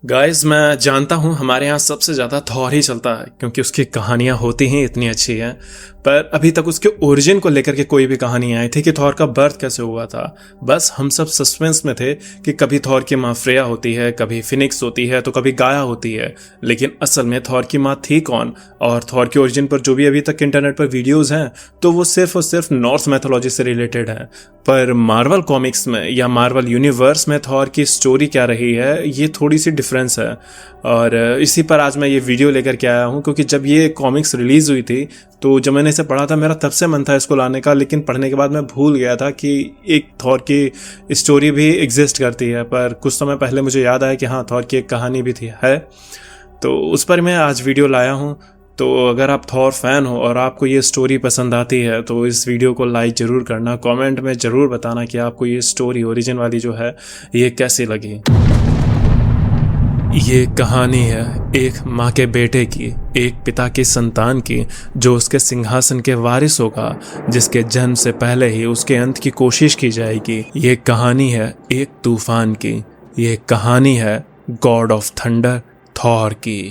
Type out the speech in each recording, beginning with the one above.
Guys, मैं जानता हूँ हमारे यहाँ सबसे ज़्यादा थॉर ही चलता है क्योंकि उसकी कहानियाँ होती ही इतनी अच्छी हैं। पर अभी तक उसके ओरिजिन को लेकर के कोई भी कहानी नहीं आई थी कि थॉर का बर्थ कैसे हुआ था। बस हम सब सस्पेंस में थे कि कभी थॉर की माँ फ्रेया होती है, कभी फिनिक्स होती है, तो कभी गाया होती है। लेकिन असल में थॉर की माँ थी कौन, और थॉर के ओरिजिन पर जो भी अभी तक इंटरनेट पर वीडियोज़ हैं तो वो सिर्फ और सिर्फ नॉर्थ मैथोलॉजी से रिलेटेड है। पर मार्वल कॉमिक्स में या मार्वल यूनिवर्स में थॉर की स्टोरी क्या रही है, ये थोड़ी सी डिफरेंस है। और इसी पर आज मैं ये वीडियो लेकर के आया हूँ क्योंकि जब ये कॉमिक्स रिलीज़ हुई थी तो जब मैंने इसे पढ़ा था मेरा तब से मन था इसको लाने का, लेकिन पढ़ने के बाद मैं भूल गया था कि एक थॉर की स्टोरी भी एग्जिस्ट करती है। पर कुछ समय पहले मुझे याद आया कि हाँ, थॉर की एक कहानी भी है, तो उस पर मैं आज वीडियो लाया हूँ। तो अगर आप थॉर फैन हो और आपको ये स्टोरी पसंद आती है तो इस वीडियो को लाइक ज़रूर करना, कमेंट में ज़रूर बताना कि आपको ये स्टोरी ओरिजिन वाली जो है ये कैसी लगी। ये कहानी है एक माँ के बेटे की, एक पिता की संतान की जो उसके सिंहासन के वारिस होगा, जिसके जन्म से पहले ही उसके अंत की कोशिश की जाएगी। ये कहानी है एक तूफान की, ये कहानी है गॉड ऑफ थंडर थॉर की।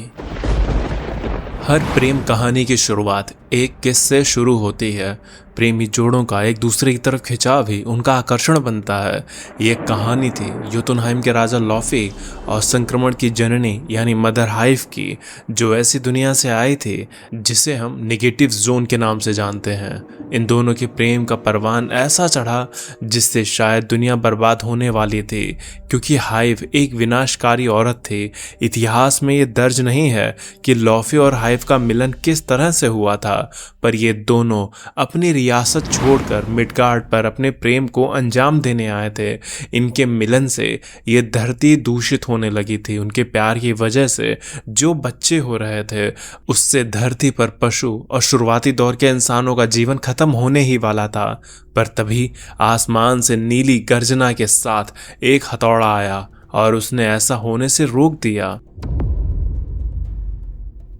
हर प्रेम कहानी की शुरुआत एक किस्से शुरू होती है। प्रेमी जोड़ों का एक दूसरे की तरफ खिंचाव ही उनका आकर्षण बनता है। ये कहानी थी योतुनहाइम के राजा लॉफी और संक्रमण की जननी यानी मदर हाइव की, जो ऐसी दुनिया से आई थी जिसे हम नेगेटिव जोन के नाम से जानते हैं। इन दोनों के प्रेम का परवान ऐसा चढ़ा जिससे शायद दुनिया बर्बाद होने वाली थी, क्योंकि हाइव एक विनाशकारी औरत थी। इतिहास में ये दर्ज नहीं है कि लॉफी और हाइव का मिलन किस तरह से हुआ था, पर ये दोनों अपनी रियासत छोड़कर मिडगार्ड पर अपने प्रेम को अंजाम देने आए थे। इनके मिलन से ये धरती दूषित होने लगी थी। उनके प्यार की वजह से जो बच्चे हो रहे थे उससे धरती पर पशु और शुरुआती दौर के इंसानों का जीवन खत्म होने ही वाला था। पर तभी आसमान से नीली गर्जना के साथ एक हथौड़ा आया और उसने ऐसा होने से रोक दिया।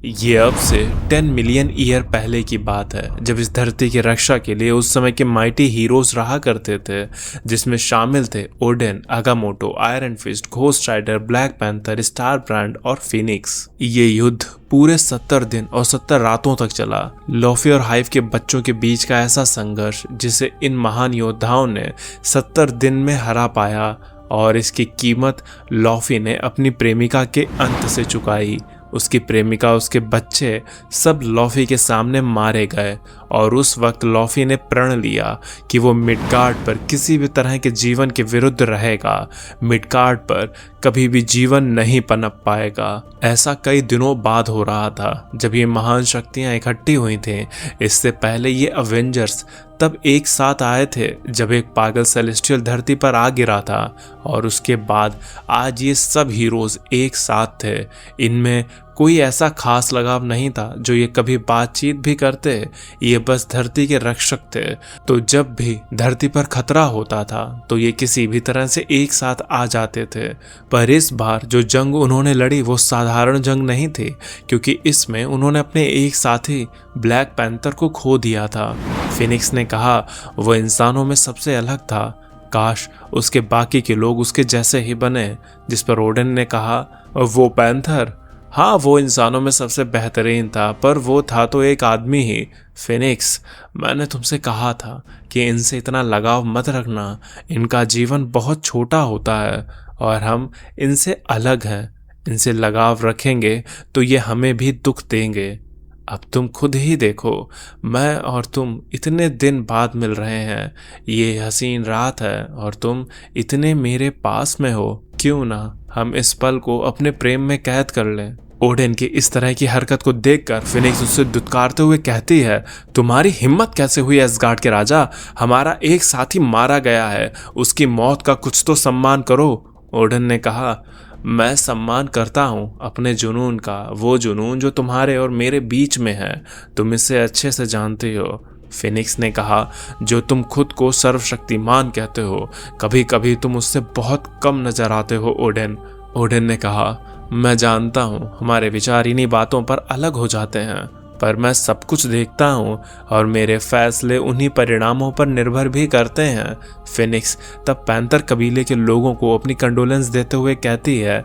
ये अब से 10 मिलियन ईयर पहले की बात है, जब इस धरती की रक्षा के लिए उस समय के माइटी हीरोज रहा करते थे, जिसमें शामिल थे Odin, Agamotto, Iron Fist, Ghost Rider, Black Panther, Starbrand और फिनिक्स। ये युद्ध पूरे 70 दिन और 70 रातों तक चला। लॉफी और हाइव के बच्चों के बीच का ऐसा संघर्ष जिसे इन महान योद्धाओं ने 70 दिन में हरा पाया, और इसकी कीमत लॉफी ने अपनी प्रेमिका के अंत से चुकाई। उसकी प्रेमिका, उसके बच्चे सब लॉफी के सामने मारे गए, और उस वक्त लॉफी ने प्रण लिया कि वो मिडगार्ड पर किसी भी तरह के जीवन के विरुद्ध रहेगा। मिडगार्ड पर कभी भी जीवन नहीं पनप पाएगा। ऐसा कई दिनों बाद हो रहा था जब ये महान शक्तियां इकट्ठी हुई थी। इससे पहले ये अवेंजर्स तब एक साथ आए थे जब एक पागल सेलेस्टियल धरती पर आ गिरा था, और उसके बाद आज ये सब हीरोज एक साथ थे। इनमें कोई ऐसा खास लगाव नहीं था जो ये कभी बातचीत भी करते, ये बस धरती के रक्षक थे। तो जब भी धरती पर खतरा होता था तो ये किसी भी तरह से एक साथ आ जाते थे। पर इस बार जो जंग उन्होंने लड़ी वो साधारण जंग नहीं थी, क्योंकि इसमें उन्होंने अपने एक साथी ब्लैक पैंथर को खो दिया था। फिनिक्स ने कहा वो इंसानों में सबसे अलग था, काश उसके बाकी के लोग उसके जैसे ही बने। जिस पर ओडेन ने कहा वो पैंथर, हाँ वो इंसानों में सबसे बेहतरीन था, पर वो था तो एक आदमी ही। फिनिक्स, मैंने तुमसे कहा था कि इनसे इतना लगाव मत रखना, इनका जीवन बहुत छोटा होता है और हम इनसे अलग हैं। इनसे लगाव रखेंगे तो ये हमें भी दुख देंगे। अब तुम खुद ही देखो, मैं और तुम इतने दिन बाद मिल रहे हैं, ये हसीन रात है और तुम इतने मेरे पास में हो। क्यों ना हम इस पल को अपने प्रेम में कैद कर लें। ओडेन की इस तरह की हरकत को देखकर फिनिक्स उससे दुत्कारते हुए कहती है, तुम्हारी हिम्मत कैसे हुई एसगार्ड के राजा, हमारा एक साथी मारा गया है, उसकी मौत का कुछ तो सम्मान करो। ओडेन ने कहा, मैं सम्मान करता हूँ अपने जुनून का, वो जुनून जो तुम्हारे और मेरे बीच में है, तुम इसे अच्छे से जानते हो। फिनिक्स ने कहा, जो तुम खुद को सर्वशक्तिमान कहते हो, कभी कभी तुम उससे बहुत कम नजर आते हो ओडेन। ओडेन ने कहा, मैं जानता हूँ हमारे विचार इन्हीं बातों पर अलग हो जाते हैं, पर मैं सब कुछ देखता हूँ और मेरे फैसले उन्हीं परिणामों पर निर्भर भी करते हैं। फिनिक्स तब पैंथर कबीले के लोगों को अपनी कंडोलेंस देते हुए कहती है,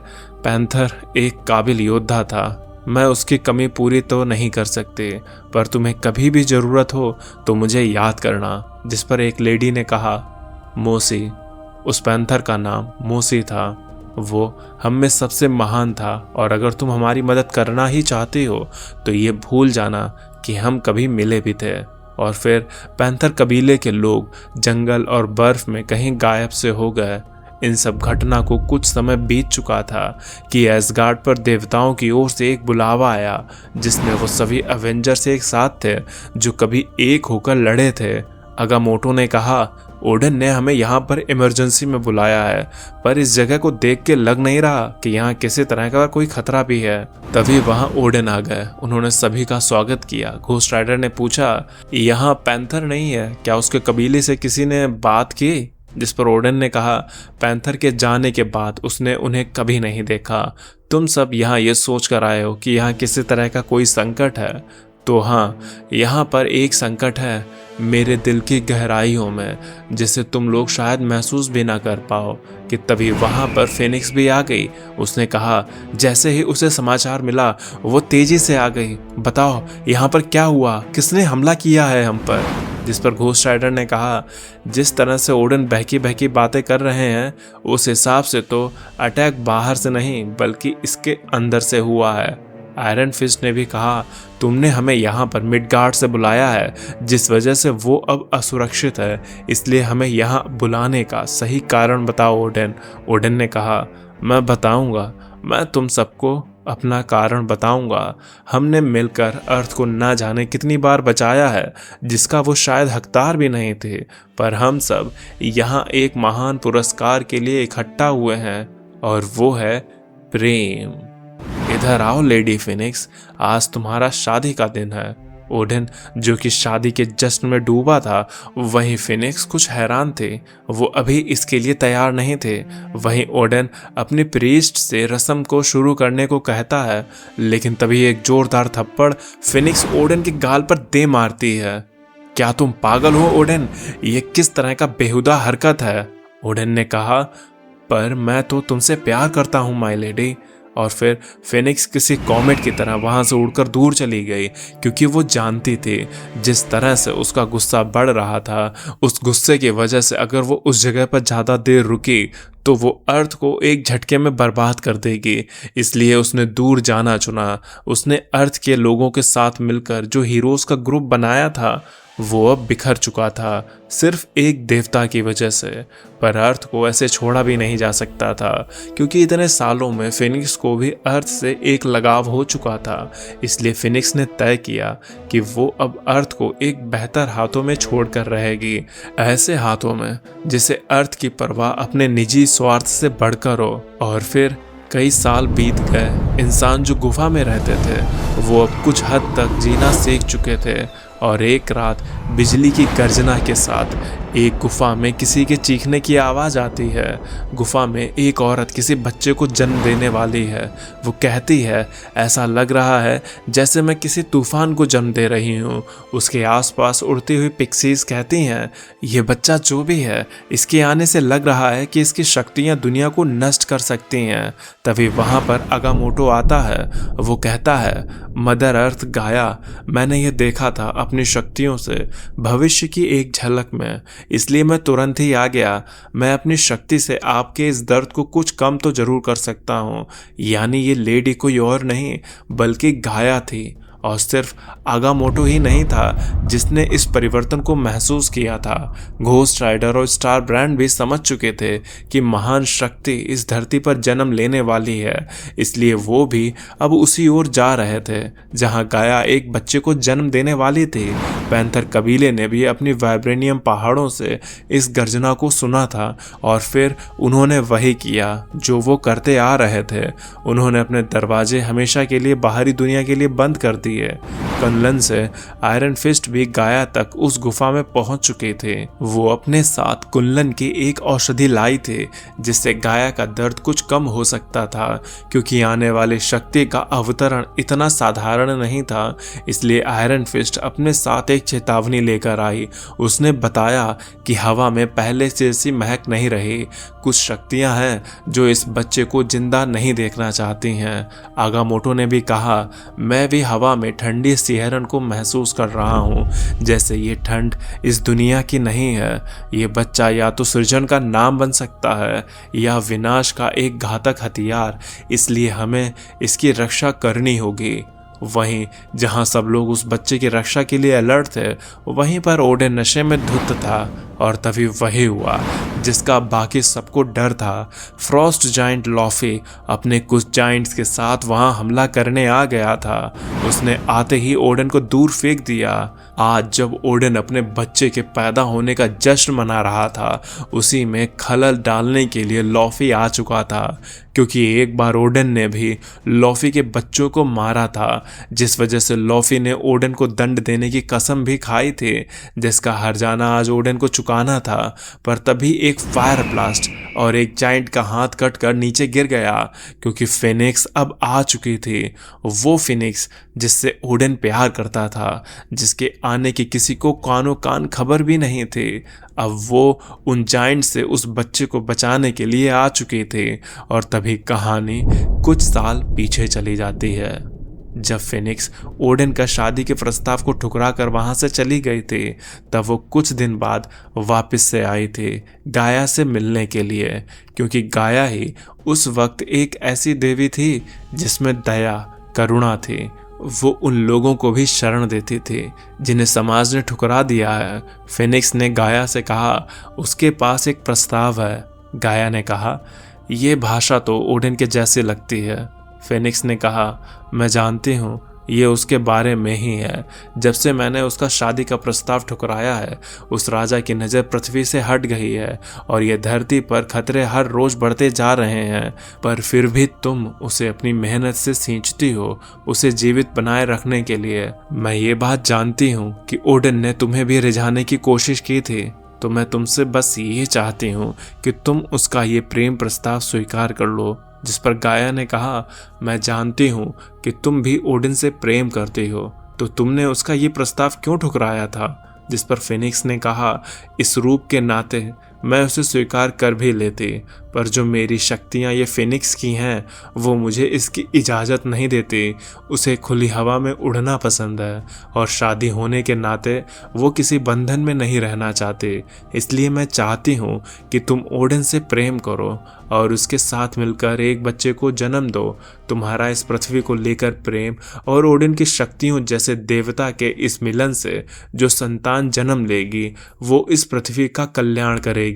पैंथर एक काबिल योद्धा था। मैं उसकी कमी पूरी तो नहीं कर सकती, पर तुम्हें कभी भी ज़रूरत हो तो मुझे याद करना। जिस पर एक लेडी ने कहा, मोसी। उस पैंथर का नाम मोसी था। वो हम में सबसे महान था, और अगर तुम हमारी मदद करना ही चाहती हो तो ये भूल जाना कि हम कभी मिले भी थे। और फिर पैंथर कबीले के लोग जंगल और बर्फ में कहीं गायब से हो गए। इन सब घटना को कुछ समय बीत चुका था कि एसगार्ड पर देवताओं की ओर से एक बुलावा आया, जिसमें वो सभी अवेंजर्स एक साथ थे जो कभी एक होकर लड़े थे। अगामोटो ने कहा, ओडन ने हमें यहाँ पर इमरजेंसी में बुलाया है, पर इस जगह को देख के लग नहीं रहा कि यहाँ किसी तरह का कोई खतरा भी है। तभी वहाँ ओडन आ गए। उन्होंने सभी का स्वागत किया। घोस्ट राइडर ने पूछा, यहाँ पैंथर नहीं है क्या? उसके कबीले से किसी ने बात की? जिस पर ओडन ने कहा, पैंथर के जाने के बाद उसने उन्हें कभी नहीं देखा। तुम सब यहाँ ये सोच कर आए हो कि यहाँ किसी तरह का कोई संकट है, तो हाँ, यहाँ पर एक संकट है मेरे दिल की गहराइयों में, जिसे तुम लोग शायद महसूस भी ना कर पाओ। कि तभी वहाँ पर फिनिक्स भी आ गई। उसने कहा, जैसे ही उसे समाचार मिला वो तेजी से आ गई। बताओ यहाँ पर क्या हुआ? किसने हमला किया है हम पर? जिस पर घोस्ट राइडर ने कहा, जिस तरह से ओडन बहकी बहकी बातें कर रहे हैं, उस हिसाब से तो अटैक बाहर से नहीं बल्कि इसके अंदर से हुआ है। आयरन फिस्ट ने भी कहा, तुमने हमें यहाँ पर मिडगार्ड से बुलाया है, जिस वजह से वो अब असुरक्षित है, इसलिए हमें यहाँ बुलाने का सही कारण बताओ ओडन। ओडन ने कहा, मैं बताऊंगा, मैं तुम सबको अपना कारण बताऊंगा। हमने मिलकर अर्थ को ना जाने कितनी बार बचाया है, जिसका वो शायद हकदार भी नहीं थे, पर हम सब यहाँ एक महान पुरस्कार के लिए इकट्ठा हुए हैं, और वो है प्रेम। इधर आओ लेडी फिनिक्स, आज तुम्हारा शादी का दिन है। ओडन, जो कि शादी के जश्न में डूबा था, वहीं फिनिक्स कुछ हैरान थे। वो अभी इसके लिए तैयार नहीं थे। वहीं ओडन अपने प्रीस्ट से रस्म को शुरू करने को कहता है, लेकिन तभी एक जोरदार थप्पड़ फिनिक्स ओडन के गाल पर दे मारती है। क्या तुम पागल हो ओडन? ये किस तरह का बेहुदा हरकत है? ओडन ने कहा, पर मैं तो तुमसे प्यार करता हूँ माय लेडी। और फिर फिनिक्स किसी कॉमेट की तरह वहां से उड़कर दूर चली गई, क्योंकि वो जानती थी जिस तरह से उसका गुस्सा बढ़ रहा था, उस गुस्से की वजह से अगर वो उस जगह पर ज़्यादा देर रुकी तो वो अर्थ को एक झटके में बर्बाद कर देगी। इसलिए उसने दूर जाना चुना। उसने अर्थ के लोगों के साथ मिलकर जो हीरोज का ग्रुप बनाया था, वो अब बिखर चुका था, सिर्फ एक देवता की वजह से। पर अर्थ को ऐसे छोड़ा भी नहीं जा सकता था, क्योंकि इतने सालों में फिनिक्स को भी अर्थ से एक लगाव हो चुका था। इसलिए फिनिक्स ने तय किया कि वो अब अर्थ को एक बेहतर हाथों में छोड़कर रहेगी, ऐसे हाथों में जिसे अर्थ की परवाह अपने निजी स्वार्थ से बढ़कर हो। और फिर कई साल बीत गए। इंसान जो गुफा में रहते थे, वो अब कुछ हद तक जीना सीख चुके थे। और एक रात बिजली की गर्जना के साथ एक गुफा में किसी के चीखने की आवाज़ आती है। गुफा में एक औरत किसी बच्चे को जन्म देने वाली है। वो कहती है, ऐसा लग रहा है जैसे मैं किसी तूफान को जन्म दे रही हूँ। उसके आसपास उड़ती हुई पिक्सीज कहती हैं, ये बच्चा जो भी है, इसके आने से लग रहा है कि इसकी शक्तियाँ दुनिया को नष्ट कर सकती हैं। तभी वहाँ पर अगामोटो आता है। वो कहता है, मदर अर्थ गाया, मैंने ये देखा था अपनी शक्तियों से भविष्य की एक झलक में, इसलिए मैं तुरंत ही आ गया। मैं अपनी शक्ति से आपके इस दर्द को कुछ कम तो जरूर कर सकता हूँ। यानी ये लेडी कोई और नहीं बल्कि गाया थी। और सिर्फ आगामोटो ही नहीं था जिसने इस परिवर्तन को महसूस किया था। घोस्ट राइडर और स्टार ब्रांड भी समझ चुके थे कि महान शक्ति इस धरती पर जन्म लेने वाली है। इसलिए वो भी अब उसी ओर जा रहे थे जहां गाया एक बच्चे को जन्म देने वाली थी। पैंथर कबीले ने भी अपनी वाइब्रेनियम पहाड़ों से इस गर्जना को सुना था और फिर उन्होंने वही किया जो वो करते आ रहे थे। उन्होंने अपने दरवाजे हमेशा के लिए बाहरी दुनिया के लिए बंद कर दिए। कुनलन से आयरन फिस्ट भी गाया तक उस गुफा में पहुंच चुके थे। वो अपने साथ कुनलन की एक औषधि लाई थे जिससे गाया का दर्द कुछ कम हो सकता था, क्योंकि आने वाली शक्ति का अवतरण इतना साधारण नहीं था। इसलिए आयरन फिस्ट अपने साथ एक चेतावनी लेकर आई। उसने बताया कि हवा में पहले से ऐसी महक नहीं रही। कुछ शक्तियां हैं जो इस बच्चे को जिंदा नहीं देखना चाहती हैं। आगामोटो ने भी कहा, मैं भी हवा में ठंडी सिहरन को महसूस कर रहा हूँ, जैसे ये ठंड इस दुनिया की नहीं है। ये बच्चा या तो सृजन का नाम बन सकता है या विनाश का एक घातक हथियार, इसलिए हमें इसकी रक्षा करनी होगी। वहीं जहां सब लोग उस बच्चे की रक्षा के लिए अलर्ट थे, वहीं पर ओडेन नशे में धुत था और तभी वही हुआ जिसका बाकी सबको डर था। फ्रॉस्ट जाइंट लॉफी अपने कुछ जाइंट्स के साथ वहां हमला करने आ गया था। उसने आते ही ओडेन को दूर फेंक दिया। आज जब ओडेन अपने बच्चे के पैदा होने का जश्न मना रहा था, उसी में खलल डालने के लिए लॉफी आ चुका था, क्योंकि एक बार ओडेन ने भी लॉफी के बच्चों को मारा था, जिस वजह से लॉफी ने ओडेन को दंड देने की कसम भी खाई थी, जिसका हर्जाना आज ओडेन को चुकाना था। पर तभी एक फायर ब्लास्ट और एक जाइंट का हाथ कटकर नीचे गिर गया, क्योंकि फिनिक्स अब आ चुकी थी। वो फिनिक्स जिससे ओडेन प्यार करता था, जिसके आने की किसी को कानो कान खबर भी नहीं थी। अब वो उन जाइंट से उस बच्चे को बचाने के लिए आ चुके थे। और तभी कहानी कुछ साल पीछे चली जाती है, जब फिनिक्स ओडेन का शादी के प्रस्ताव को ठुकरा कर वहां से चली गई थी। तब वो कुछ दिन बाद वापस से आई थी गाया से मिलने के लिए, क्योंकि गाया ही उस वक्त एक ऐसी देवी थी जिसमें दया करुणा थी। वो उन लोगों को भी शरण देती थी जिन्हें समाज ने ठुकरा दिया है। फिनिक्स ने गाया से कहा, उसके पास एक प्रस्ताव है। गाया ने कहा, यह भाषा तो ओडेन के जैसे लगती है। फिनिक्स ने कहा, मैं जानती हूँ ये उसके बारे में ही है। जब से मैंने उसका शादी का प्रस्ताव ठुकराया है, उस राजा की नज़र पृथ्वी से हट गई है और ये धरती पर खतरे हर रोज़ बढ़ते जा रहे हैं। पर फिर भी तुम उसे अपनी मेहनत से सींचती हो, उसे जीवित बनाए रखने के लिए। मैं ये बात जानती हूँ कि ओडेन ने तुम्हें भी रिझाने की कोशिश की थी, तो मैं तुमसे बस ये चाहती हूँ कि तुम उसका ये प्रेम प्रस्ताव स्वीकार कर लो। जिस पर गाया ने कहा, मैं जानती हूँ कि तुम भी ओडेन से प्रेम करती हो, तो तुमने उसका ये प्रस्ताव क्यों ठुकराया था? जिस पर फिनिक्स ने कहा, इस रूप के नाते मैं उसे स्वीकार कर भी लेती, पर जो मेरी शक्तियाँ ये फिनिक्स की हैं, वो मुझे इसकी इजाज़त नहीं देती। उसे खुली हवा में उड़ना पसंद है और शादी होने के नाते वो किसी बंधन में नहीं रहना चाहती। इसलिए मैं चाहती हूँ कि तुम ओडेन से प्रेम करो और उसके साथ मिलकर एक बच्चे को जन्म दो। तुम्हारा इस पृथ्वी को लेकर प्रेम और ओडेन की शक्तियों जैसे देवता के इस मिलन से जो संतान जन्म लेगी, वो इस पृथ्वी का कल्याण करेगी,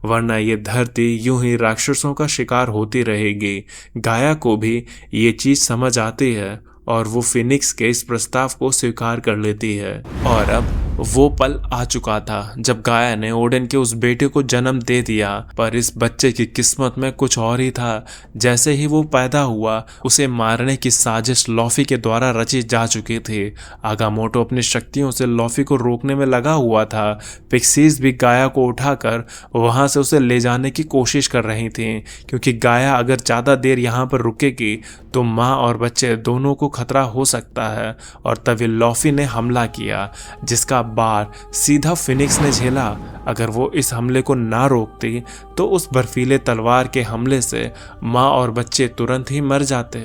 वरना ये धरती यूं ही राक्षसों का शिकार होती रहेगी। गाया को भी ये चीज समझ आती है और वो फिनिक्स के इस प्रस्ताव को स्वीकार कर लेती है। और अब वो पल आ चुका था जब गाया ने ओडेन के उस बेटे को जन्म दे दिया, पर इस बच्चे की किस्मत में कुछ और ही था। जैसे ही वो पैदा हुआ, उसे मारने की साजिश लॉफी के द्वारा रची जा चुकी थी। आगामोटो अपनी शक्तियों से लॉफी को रोकने में लगा हुआ था। पिक्सीज भी गाया को उठाकर वहां से उसे ले जाने की कोशिश कर रही थी, क्योंकि गाया अगर ज्यादा देर यहाँ पर रुकेगी तो माँ और बच्चे दोनों को खतरा हो सकता है। और तभी लॉफी ने हमला किया, जिसका बार सीधा फिनिक्स ने झेला। अगर वो इस हमले को ना रोकती तो उस बर्फीले तलवार के हमले से माँ और बच्चे तुरंत ही मर जाते।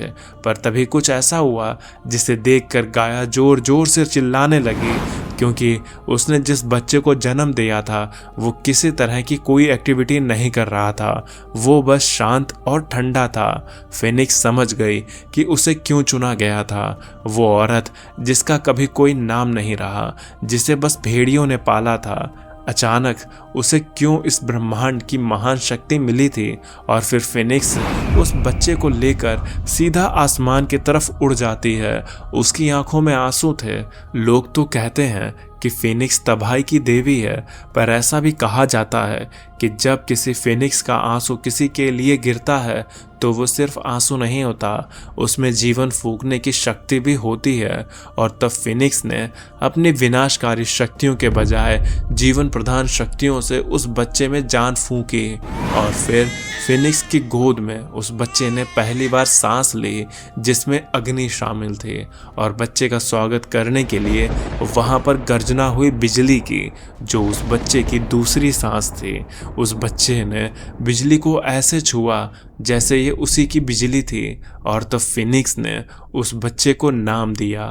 पर तभी कुछ ऐसा हुआ जिसे देखकर गाया जोर जोर से चिल्लाने लगी, क्योंकि उसने जिस बच्चे को जन्म दिया था वो किसी तरह की कोई एक्टिविटी नहीं कर रहा था, वो बस शांत और ठंडा था। फिनिक्स समझ गई कि उसे क्यों चुना गया था। वो औरत जिसका कभी कोई नाम नहीं रहा, जिसे बस भेड़ियों ने पाला था, अचानक उसे क्यों इस ब्रह्मांड की महान शक्ति मिली थी। और फिर फिनिक्स उस बच्चे को लेकर सीधा आसमान की तरफ उड़ जाती है। उसकी आंखों में आंसू थे। लोग तो कहते हैं कि फिनिक्स तबाही की देवी है, पर ऐसा भी कहा जाता है कि जब किसी फिनिक्स का आंसू किसी के लिए गिरता है तो वो सिर्फ आंसू नहीं होता, उसमें जीवन फूंकने की शक्ति भी होती है। और तब फिनिक्स ने अपनी विनाशकारी शक्तियों के बजाय जीवन प्रदान शक्तियों से उस बच्चे में जान फूंकी और फिर फिनिक्स की गोद में उस बच्चे ने पहली बार सांस ली जिसमें अग्नि शामिल थी। और बच्चे का स्वागत करने के लिए वहां पर गर्जना हुई बिजली की, जो उस बच्चे की दूसरी सांस थी। उस बच्चे ने बिजली को ऐसे छुआ जैसे ये उसी की बिजली थी। और तब फिनिक्स ने उस बच्चे को नाम दिया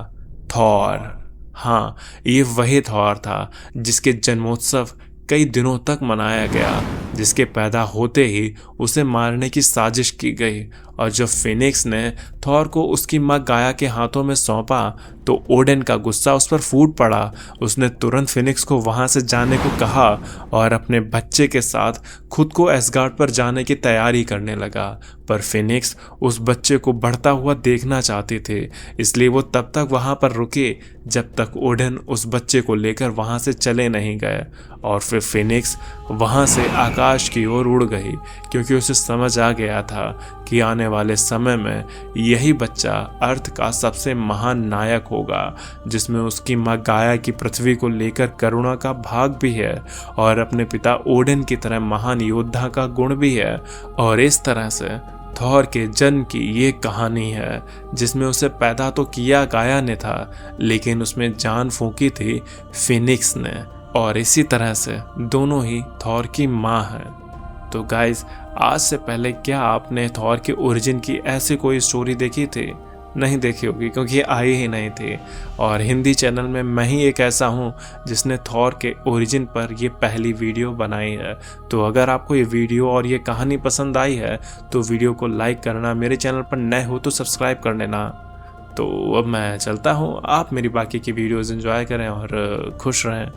थॉर। हाँ, ये वही थॉर था जिसके जन्मोत्सव कई दिनों तक मनाया गया, जिसके पैदा होते ही उसे मारने की साजिश की गई। और जब फिनिक्स ने थॉर को उसकी मां गाया के हाथों में सौंपा तो ओडेन का गुस्सा उस पर फूट पड़ा। उसने तुरंत फिनिक्स को वहां से जाने को कहा और अपने बच्चे के साथ खुद को एसगार्ड पर जाने की तैयारी करने लगा। पर फिनिक्स उस बच्चे को बढ़ता हुआ देखना चाहती थी, इसलिए वो तब तक वहां पर रुके जब तक ओडेन उस बच्चे को लेकर वहां से चले नहीं गए। और फिर फिनिक्स वहां से आकाश की ओर उड़ गई, क्योंकि उसे समझ आ गया था कि आने वाले समय में यही बच्चा अर्थ का सबसे महान नायक होगा, जिसमें उसकी मां गाया की पृथ्वी को लेकर करुणा का भाग भी है और अपने पिता ओडेन की तरह महान योद्धा का गुण भी है। और इस तरह से थॉर के जन्म की ये कहानी है, जिसमें उसे पैदा तो किया गाया ने था, लेकिन उसमें जान फूंकी थी फिनिक्स ने। और इसी तरह से दोनों ही थॉर की माँ है। तो गाइज, आज से पहले क्या आपने थॉर के ओरिजिन की ऐसी कोई स्टोरी देखी थी? नहीं देखी होगी, क्योंकि ये आई ही नहीं थी। और हिंदी चैनल में मैं ही एक ऐसा हूँ जिसने थॉर के ओरिजिन पर ये पहली वीडियो बनाई है। तो अगर आपको ये वीडियो और ये कहानी पसंद आई है तो वीडियो को लाइक करना, मेरे चैनल पर नए हो तो सब्सक्राइब कर लेना। तो अब मैं चलता हूँ, आप मेरी बाकी की वीडियोज़ एंजॉय करें और खुश रहें।